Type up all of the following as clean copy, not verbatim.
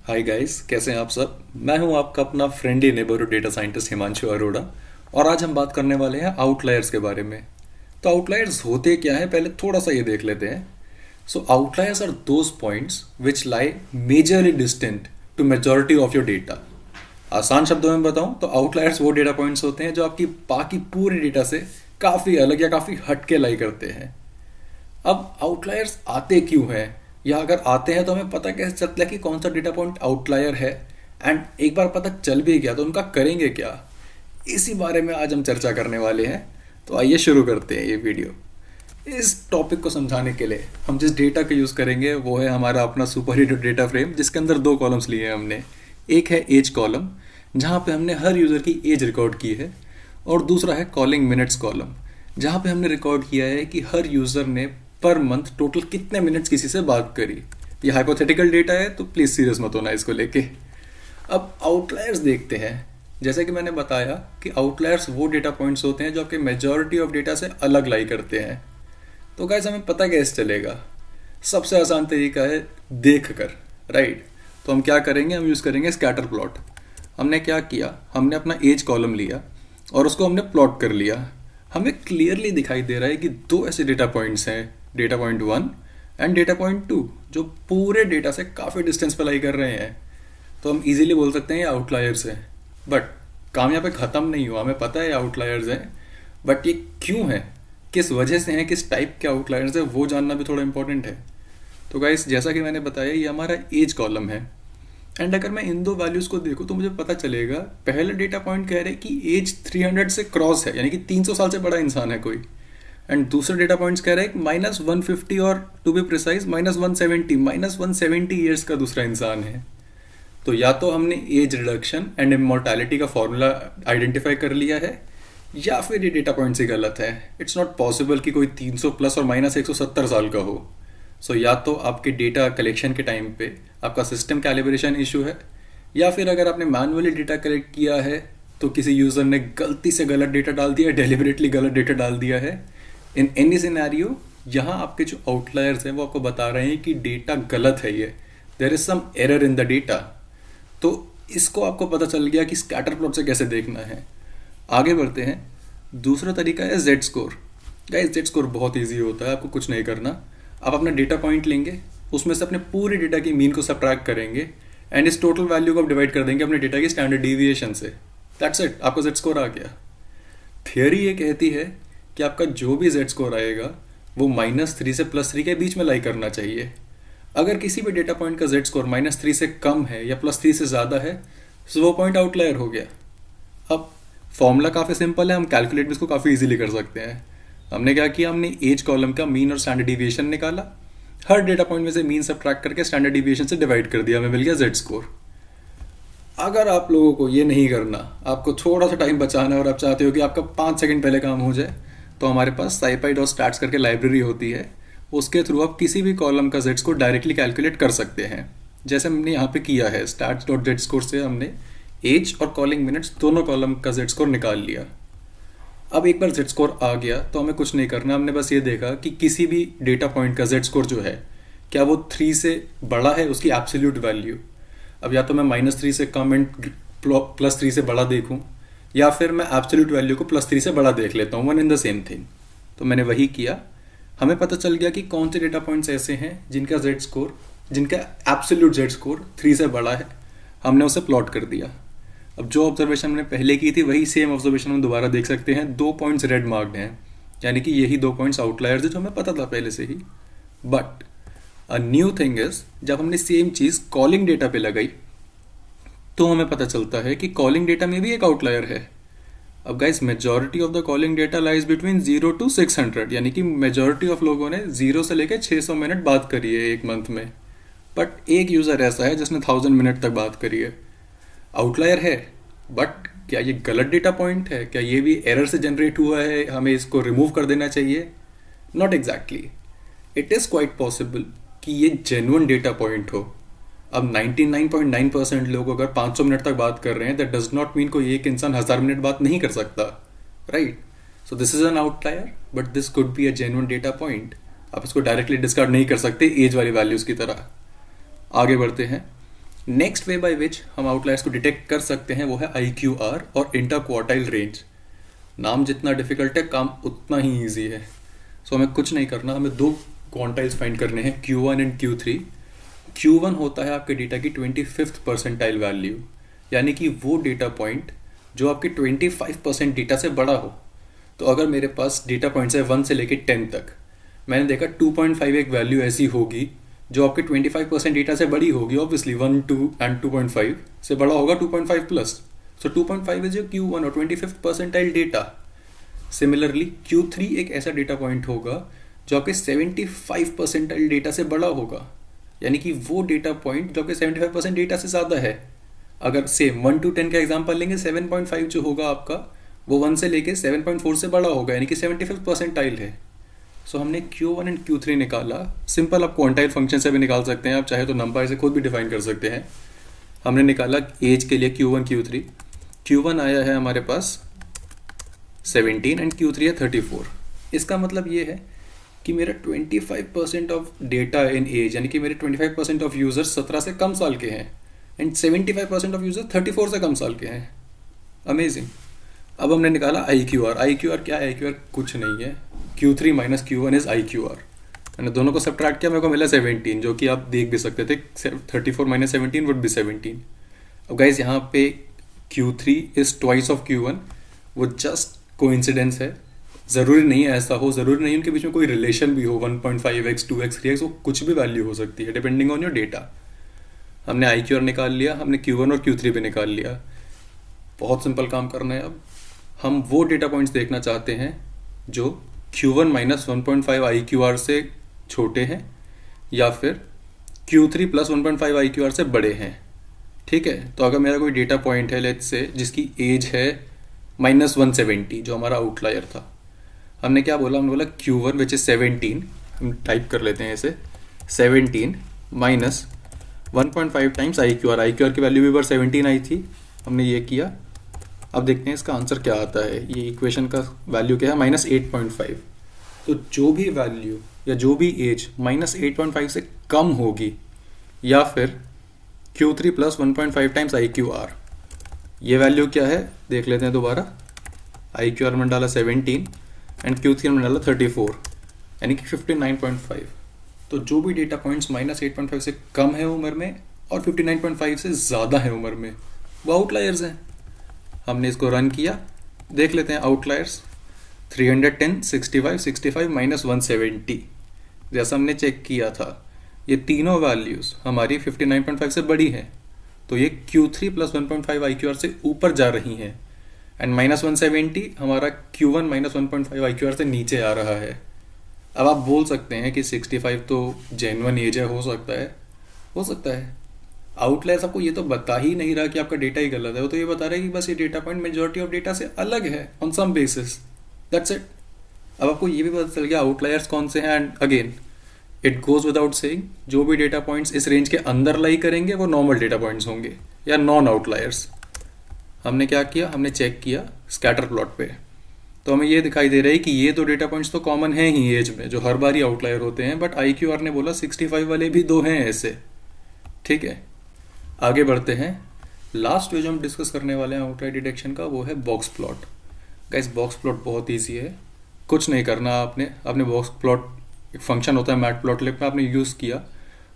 Hi guys, कैसे हैं आप सब। मैं हूं आपका अपना friendly neighbourhood data scientist Himanshu Arora. और आज हम बात करने वाले हैं आउटलायर्स के बारे में। तो आउटलायर्स होते क्या है, पहले थोड़ा सा ये देख लेते हैं। So outliers are those points which lie majorly distant to majority of your data. आसान शब्दों में बताऊं तो आउटलायर्स वो डेटा पॉइंट्स होते हैं जो आपकी बाकी पूरे डेटा से काफ़ी अलग या काफ़ी हटके लाई करते हैं। अब आउटलायर्स आते क्यों हैं, या अगर आते हैं तो हमें पता कैसे चलता है कि कौन सा डेटा पॉइंट आउटलायर है। एंड एक बार पता चल भी गया तो उनका करेंगे क्या, इसी बारे में आज हम चर्चा करने वाले हैं। तो आइए शुरू करते हैं ये वीडियो। इस टॉपिक को समझाने के लिए हम जिस डेटा का यूज़ करेंगे वो है हमारा अपना सुपर हीरो डेटा फ्रेम, जिसके अंदर दो कॉलम्स लिए हैं हमने। एक है एज कॉलम, जहाँ पे हमने हर यूज़र की एज रिकॉर्ड की है, और दूसरा है कॉलिंग मिनट्स कॉलम, जहाँ पे हमने रिकॉर्ड किया है कि हर यूज़र ने पर मंथ टोटल कितने मिनट्स किसी से बात करी। ये हाइपोथेटिकल डेटा है तो प्लीज़ सीरियस मत होना इसको लेके। अब आउटलायर्स देखते हैं। जैसे कि मैंने बताया कि आउटलायर्स वो डेटा पॉइंट्स होते हैं जो आपके मेजॉरिटी ऑफ डेटा से अलग लाई करते हैं। तो गाइस हमें पता कैसे चलेगा? सबसे आसान तरीका है देख कर, राइट। तो हम क्या करेंगे, हम यूज़ करेंगे स्कैटर प्लॉट। हमने क्या किया, हमने अपना एज कॉलम लिया और उसको हमने प्लॉट कर लिया। हमें क्लियरली दिखाई दे रहा है कि दो ऐसे डेटा पॉइंट्स हैं, data point 1 and data point 2, जो पूरे डेटा से काफ़ी डिस्टेंस पर लाई कर रहे हैं। तो हम इजीली बोल सकते हैं ये आउटलायर्स हैं। बट काम यहाँ पे ख़त्म नहीं हुआ, हमें पता है आउटलायर्स हैं, बट ये क्यों है, किस वजह से हैं, किस टाइप के आउटलायर्स हैं, वो जानना भी थोड़ा इंपॉर्टेंट है। तो गाइस जैसा कि मैंने बताया, ये हमारा एज कॉलम है। एंड अगर मैं इन दो वैल्यूज़ को देखूँ तो मुझे पता चलेगा, पहला डेटा पॉइंट कह रहे हैं कि एज 300 से क्रॉस है, यानी कि 300 साल से बड़ा इंसान है कोई। एंड दूसरे डेटा पॉइंट्स कह रहे हैं -150, और टू बी प्रिसाइज -170 ईयर्स का दूसरा इंसान है। तो या तो हमने एज रिडक्शन एंड इमॉर्टैलिटी का फॉर्मूला आइडेंटिफाई कर लिया है, या फिर ये डेटा पॉइंट्स ही गलत है। इट्स नॉट पॉसिबल कि कोई 300 प्लस और -170 साल का हो। सो या तो आपके डेटा कलेक्शन के टाइम पे आपका सिस्टम कैलिब्रेशन इशू है, या फिर अगर आपने मैनुअली डेटा कलेक्ट किया है तो किसी यूज़र ने गलती से गलत डेटा डाल दिया, डेलिबरेटली गलत डेटा डाल दिया है। इन एनी सिनेरियो, यहाँ आपके जो आउटलायर्स हैं वो आपको बता रहे हैं कि डेटा गलत है, ये there is some error in the data. तो इसको आपको पता चल गया कि स्कैटर प्लॉट से कैसे देखना है। आगे बढ़ते हैं। दूसरा तरीका है Z score. Guys Z score बहुत ईजी होता है, आपको कुछ नहीं करना। आप अपना डेटा पॉइंट लेंगे, उसमें से अपने पूरे डेटा की मीन को सब्ट्रैक्ट करेंगे, एंड इस टोटल वैल्यू को आप डिवाइड कर देंगे अपने डेटा की स्टैंडर्ड डेविएशन से। दैट्स इट, आपका जेड स्कोर आ गया। थियोरी ये कहती है कि आपका जो भी जेड स्कोर आएगा वो -3 से +3 के बीच में लाई करना चाहिए। अगर किसी भी डेटा पॉइंट का जेड स्कोर -3 से कम है या +3 से ज़्यादा है, तो वो पॉइंट आउटलायर हो गया। अब फॉर्मूला काफ़ी सिंपल है, हम कैलकुलेट भी इसको काफ़ी इजीली कर सकते हैं। हमने क्या किया, हमने एज कॉलम का मीन और स्टैंडर्ड डिविएशन निकाला, हर डेटा पॉइंट में से मीन सब्ट्रैक्ट करके स्टैंडर्ड डिविएशन से डिवाइड कर दिया, हमें मिल गया जेड स्कोर। अगर आप लोगों को ये नहीं करना, आपको थोड़ा सा टाइम बचाना है और आप चाहते हो कि आपका 5 सेकंड पहले काम हो जाए, तो हमारे पास scipy.stats करके लाइब्रेरी होती है। उसके थ्रू आप किसी भी कॉलम का जेड स्कोर डायरेक्टली कैलकुलेट कर सकते हैं, जैसे हमने यहाँ पे किया है। stats.z स्कोर से हमने एज और कॉलिंग मिनट्स दोनों कॉलम का जेड स्कोर निकाल लिया। अब एक बार जेड स्कोर आ गया तो हमें कुछ नहीं करना, हमने बस ये देखा कि किसी भी डेटा पॉइंट का जेड स्कोर जो है, क्या वो 3 से बड़ा है, उसकी एब्सोल्यूट वैल्यू। अब या तो मैं -3 से कम एंड +3 से बड़ा देखूं, या फिर मैं एब्सोल्यूट वैल्यू को +3 से बड़ा देख लेता हूँ, one in the same thing. तो मैंने वही किया। हमें पता चल गया कि कौन से डेटा पॉइंट्स ऐसे हैं जिनका जेड स्कोर, जिनका एब्सोल्यूट जेड स्कोर 3 से बड़ा है। हमने उसे प्लॉट कर दिया। अब जो ऑब्जर्वेशन हमने पहले की थी वही सेम ऑब्जर्वेशन हम दोबारा देख सकते हैं। 2 पॉइंट्स रेड मार्क्ड हैं, यानी कि यही 2 पॉइंट्स आउटलायर्स है, जो हमें पता था पहले से ही। But a new thing is, जब हमने सेम चीज़ कॉलिंग डेटा पे लगाई तो हमें पता चलता है कि कॉलिंग डेटा में भी एक आउटलायर है। अब guys majority of the calling data lies between 0 to 600, यानी कि मेजॉरिटी ऑफ लोगों ने 0 से लेकर 600 मिनट बात करी है एक मंथ में। बट एक यूज़र ऐसा है जिसने 1000 मिनट तक बात करी है। आउटलायर है, बट क्या ये गलत डेटा पॉइंट है? क्या ये भी एरर से जनरेट हुआ है, हमें इसको रिमूव कर देना चाहिए? Not exactly. It is quite possible कि ये जेन्युइन डेटा पॉइंट हो। अब 99.9% लोग अगर 500 मिनट तक बात कर रहे हैं, दैट डज नॉट मीन कोई एक इंसान 1000 मिनट बात नहीं कर सकता, right. So this is an outlier, but this could be a genuine data point. आप इसको डायरेक्टली डिस्कार्ड नहीं कर सकते एज वाली वैल्यूज़ की तरह। आगे बढ़ते हैं। नेक्स्ट वे बाय विच हम आउटलायर्स को डिटेक्ट कर सकते हैं वो है IQR और इंटर क्वार्टाइल रेंज। नाम जितना डिफिकल्ट है काम उतना ही ईजी है। सो हमें कुछ नहीं करना, हमें दो क्वांटाइल्स फाइंड करने हैं, Q1 एंड Q3। Q1 होता है आपके डेटा की 25th परसेंटाइल वैल्यू, यानी कि वो डेटा पॉइंट जो आपके 25% डेटा से बड़ा हो। तो अगर मेरे पास डेटा पॉइंट्स है 1 से लेके 10 तक, मैंने देखा 2.5 एक वैल्यू ऐसी होगी जो आपके 25% डेटा से बड़ी होगी, ऑब्वियसली 1, 2 एंड 2.5 से बड़ा होगा 2.5 plus. So 2.5 is your Q1 और 25th percentile data. Similarly Q3 एक ऐसा डेटा पॉइंट होगा जो आपके 75 परसेंटाइल डेटा से बड़ा होगा, यानी कि वो डेटा पॉइंट जो आपके 75% डेटा से ज़्यादा है। अगर सेम 1 to 10 का एग्जांपल लेंगे, 7.5 जो होगा आपका वो 1 से लेके 7.4 से बड़ा होगा, यानी कि 75th परसेंटाइल है। सो हमने Q1 एंड Q3 निकाला। सिंपल आप क्वांटाइल फंक्शन से भी निकाल सकते हैं, आप चाहे तो नंबर से खुद भी डिफाइन कर सकते हैं। हमने निकाला एज के लिए Q1 Q3। Q1 आया है हमारे पास 17 एंड Q3 है 34। इसका मतलब ये है कि मेरा 25% ऑफ डेटा इन एज, यानी कि मेरे 25% ऑफ यूज़र्स 17 से कम साल के हैं एंड 75% ऑफ यूज़र 34 से कम साल के हैं। अमेजिंग। अब हमने निकाला IQR। IQR क्या है? IQR कुछ नहीं है, Q3 minus Q1 is IQR। मैंने दोनों को सब्ट्रैक्ट किया, मेरे को मिला 17, जो कि आप देख भी सकते थे 34 माइनस 17 वुड बी 17। अब गाइज यहाँ पे Q3 is twice of Q1, वो जस्ट कोइंसिडेंस है। ज़रूरी नहीं है ऐसा हो, ज़रूरी नहीं उनके बीच में कोई रिलेशन भी हो, 1.5x 2x 3x, वो कुछ भी वैल्यू हो सकती है डिपेंडिंग ऑन योर डेटा। हमने IQR निकाल लिया, हमने Q1 और Q3 भी निकाल लिया। बहुत सिंपल काम करना है। अब हम वो डेटा पॉइंट्स देखना चाहते हैं जो Q1 माइनस 1.5 IQR से छोटे हैं या फिर Q3 प्लस 1.5 IQR से बड़े हैं। ठीक है, तो अगर मेरा कोई डेटा पॉइंट है लेट्स से जिसकी एज है -170, जो हमारा आउटलायर था, हमने क्या बोला? हमने बोला Q1 विच इज 17, हम टाइप कर लेते हैं इसे, 17 माइनस 1.5 टाइम्स IQR की वैल्यू भी बार 17 आई थी, हमने ये किया। अब देखते हैं इसका आंसर क्या आता है। ये इक्वेशन का वैल्यू क्या है? -8.5। तो जो भी वैल्यू या जो भी एज -8.5 से कम होगी या फिर Q3 प्लस 1.5 टाइम्स IQR, ये वैल्यू क्या है देख लेते हैं दोबारा। IQR में डाला 17 एंड Q3 में डाला 34, यानी कि 59.5। तो जो भी डेटा पॉइंट्स -8.5 से कम है उम्र में और 59.5 से ज़्यादा है उम्र में, वो आउटलायर्स हैं। हमने इसको रन किया, देख लेते हैं आउटलायर्स 310, 65, 65 माइनस 170। जैसा हमने चेक किया था, ये तीनों वैल्यूज़ हमारी 59.5 से बड़ी हैं, तो ये Q3 प्लस 1.5 IQR से ऊपर जा रही हैं एंड -170 हमारा Q1 माइनस 1.5 IQR से नीचे आ रहा है। अब आप बोल सकते हैं कि 65 तो जेन्युइन एज है, हो सकता है। आउटलायर्स आपको ये तो बता ही नहीं रहा कि आपका डेटा ही गलत है, वो तो ये बता रहा है कि बस ये data point majority of data से अलग है on some basis, that's it. अब आपको ये भी पता चल गया आउटलायर्स कौन से हैं। And again it goes without saying, जो भी डेटा पॉइंट्स इस रेंज के अंदर लाई करेंगे वो नॉर्मल डेटा पॉइंट्स होंगे या नॉन आउटलायर्स। हमने क्या किया? हमने चेक किया स्कैटर प्लॉट पे, तो हमें ये दिखाई दे रहा है कि ये दो डेटा पॉइंट्स तो कॉमन हैं ही एज में, जो हर बार ही आउटलायर होते हैं, बट IQR ने बोला 65 वाले भी दो हैं ऐसे। ठीक है, आगे बढ़ते हैं। लास्ट जो हम डिस्कस करने वाले हैं आउटलायर डिटेक्शन का, वो है box plot. Guys box plot बहुत ईजी है, कुछ नहीं करना। आपने बॉक्स प्लॉट एक फंक्शन होता है मैटप्लॉटलिब में, आपने यूज़ किया,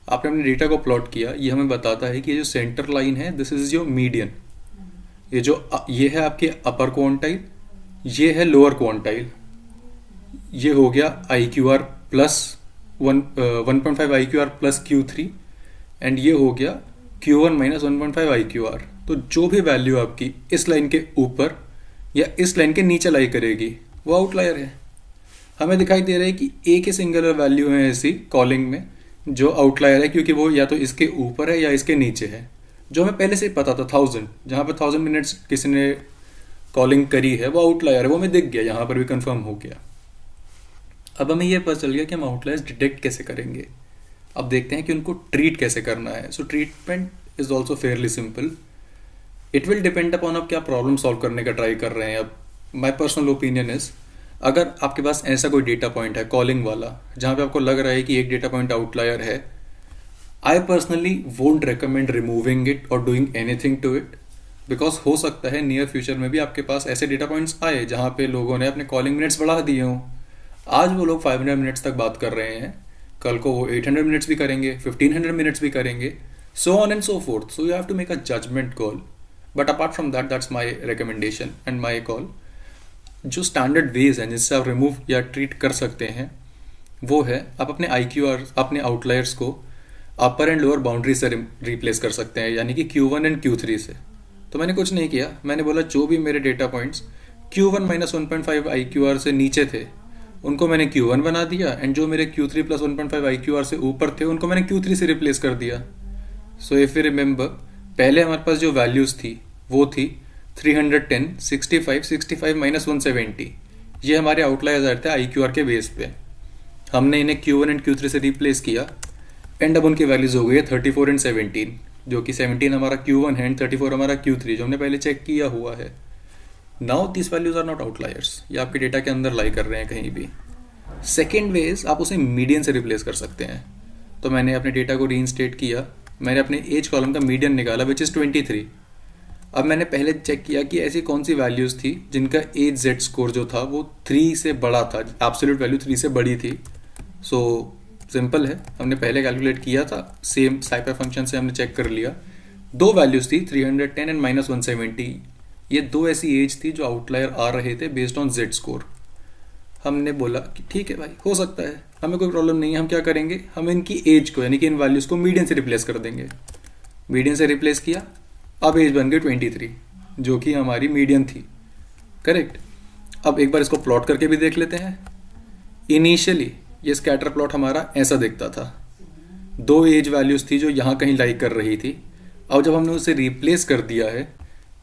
आपने अपने डेटा को प्लॉट किया। ये हमें बताता है कि ये जो सेंटर लाइन है दिस इज योर मीडियन। ये है आपके अपर क्वांटाइल, ये है लोअर क्वांटाइल। ये हो गया IQR plus 1.5 IQR plus Q3 and ये हो गया Q1 माइनस 1.5 IQR। तो जो भी वैल्यू आपकी इस लाइन के ऊपर या इस लाइन के नीचे लाई करेगी वो आउटलायर है। हमें दिखाई दे रहा है कि एक ही सिंगुलर वैल्यू है ऐसी कॉलिंग में जो आउटलायर है, क्योंकि वो या तो इसके ऊपर है या इसके नीचे है, जो हमें पहले से ही पता था 1000, जहाँ पर 1000 मिनट्स किसी ने कॉलिंग करी है वो आउटलायर है, वो हमें दिख गया, यहाँ पर भी कंफर्म हो गया। अब हमें यह पता चल गया कि हम आउटलायर्स डिटेक्ट कैसे करेंगे। अब देखते हैं कि उनको ट्रीट कैसे करना है। सो treatment is also Fairlie simple. It will depend upon आप क्या प्रॉब्लम सॉल्व करने का ट्राई कर रहे हैं। अब माई पर्सनल ओपिनियन इज, अगर आपके पास ऐसा कोई डेटा पॉइंट है कॉलिंग वाला जहाँ पे आपको लग रहा है कि एक डेटा पॉइंट आउटलायर है, I personally won't recommend removing it और doing anything to it, because हो सकता है नियर फ्यूचर में भी आपके पास ऐसे डेटा पॉइंट्स आए जहाँ पे लोगों ने अपने कॉलिंग मिनट्स बढ़ा दिए हों। आज वो लोग 500 मिनट्स तक बात कर रहे हैं, कल को वो 800 मिनट्स भी करेंगे, 1500 मिनट्स भी करेंगे, so on and so forth. So you have to make a judgement call, but apart from that that's my recommendation and my call. जो स्टैंडर्ड वेज हैं जिससे आप रिमूव या ट्रीट कर सकते हैं वो है आप अपने IQR, अपने आउटलायर्स को अपर एंड लोअर बाउंड्री से रिप्लेस कर सकते हैं, यानी कि Q1 एंड Q3 से। तो मैंने कुछ नहीं किया, मैंने बोला जो भी मेरे data points Q1 minus 1.5 IQR से नीचे थे उनको मैंने Q1 बना दिया, एंड जो मेरे Q3 प्लस 1.5 IQR से ऊपर थे उनको मैंने Q3 से रिप्लेस कर दिया। सो इफ यू रिमेंबर, पहले हमारे पास जो वैल्यूज़ थी वो थी 310, 65, 65 माइनस 170। ये हमारे आउटलायर्स आए थे IQR के बेस पे। हमने इन्हें Q1 एंड Q3 से रिप्लेस किया, एंड अब उनकी वैल्यूज हो गई है 34 एंड 17, जो कि 17 हमारा Q1 है एंड 34 हमारा Q3 जो हमने पहले चेक किया हुआ है। Now this values are not outliers, ये आपके डेटा के अंदर लाई कर रहे हैं कहीं भी। सेकेंड वे इज आप उसे मीडियन से रिप्लेस कर सकते हैं। तो मैंने अपने डेटा को रीइंस्टेट किया, मैंने अपने एज कॉलम का मीडियन निकाला विच इज़ 23। अब मैंने पहले चेक किया कि ऐसी कौन सी वैल्यूज़ थी जिनका एज जेड स्कोर जो था वो 3 से बड़ा था, एब्सोल्यूट वैल्यू 3 से बड़ी थी। सो सिंपल है, हमने पहले कैलकुलेट किया था, सेम साइपर फंक्शन से हमने चेक कर लिया। दो वैल्यूज़ थी 310 एंड माइनस 170। ये दो ऐसी एज थी जो आउटलायर आ रहे थे बेस्ड ऑन जेड स्कोर। हमने बोला कि ठीक है भाई, हो सकता है, हमें कोई प्रॉब्लम नहीं है। हम क्या करेंगे, हम इनकी एज को यानी कि इन वैल्यूज़ को मीडियन से रिप्लेस कर देंगे। मीडियन से रिप्लेस किया, अब एज बन गई 23 जो कि हमारी मीडियन थी, करेक्ट। अब एक बार इसको प्लॉट करके भी देख लेते हैं। इनिशियली ये स्कैटर प्लॉट हमारा ऐसा दिखता था, दो एज वैल्यूज़ थी जो यहाँ कहीं लाई कर रही थी। अब जब हमने उसे रिप्लेस कर दिया है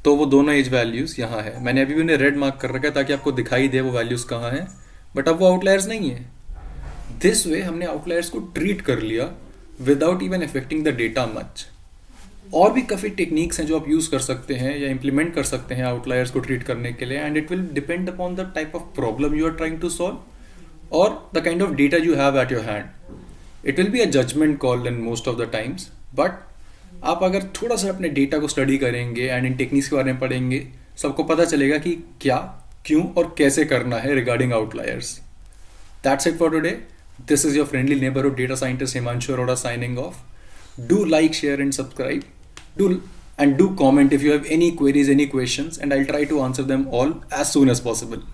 तो वो दोनों एज वैल्यूज़ यहाँ है। मैंने अभी भी उन्हें रेड मार्क कर रखा है ताकि आपको दिखाई दे वो वैल्यूज़ कहाँ हैं, बट अब वो आउटलायर्स नहीं है। दिस वे हमने आउटलायर्स को ट्रीट कर लिया without even affecting the data much. और भी काफ़ी टेक्निक्स हैं जो आप यूज़ कर सकते हैं या इम्प्लीमेंट कर सकते हैं आउटलायर्स को ट्रीट करने के लिए, and it will depend upon the type of problem you are trying to solve और the kind of data you have at your hand. It will be a judgement call in most of the times, but आप अगर थोड़ा सा अपने data को study करेंगे and in techniques के बारे में पढ़ेंगे, सबको पता चलेगा कि क्या, क्यों और कैसे करना है regarding outliers. That's it for today. This is your friendly neighborhood data scientist Himanshu Arora signing off. Do like, share and subscribe. Do comment if you have any queries, any questions, and I'll try to answer them all as soon as possible.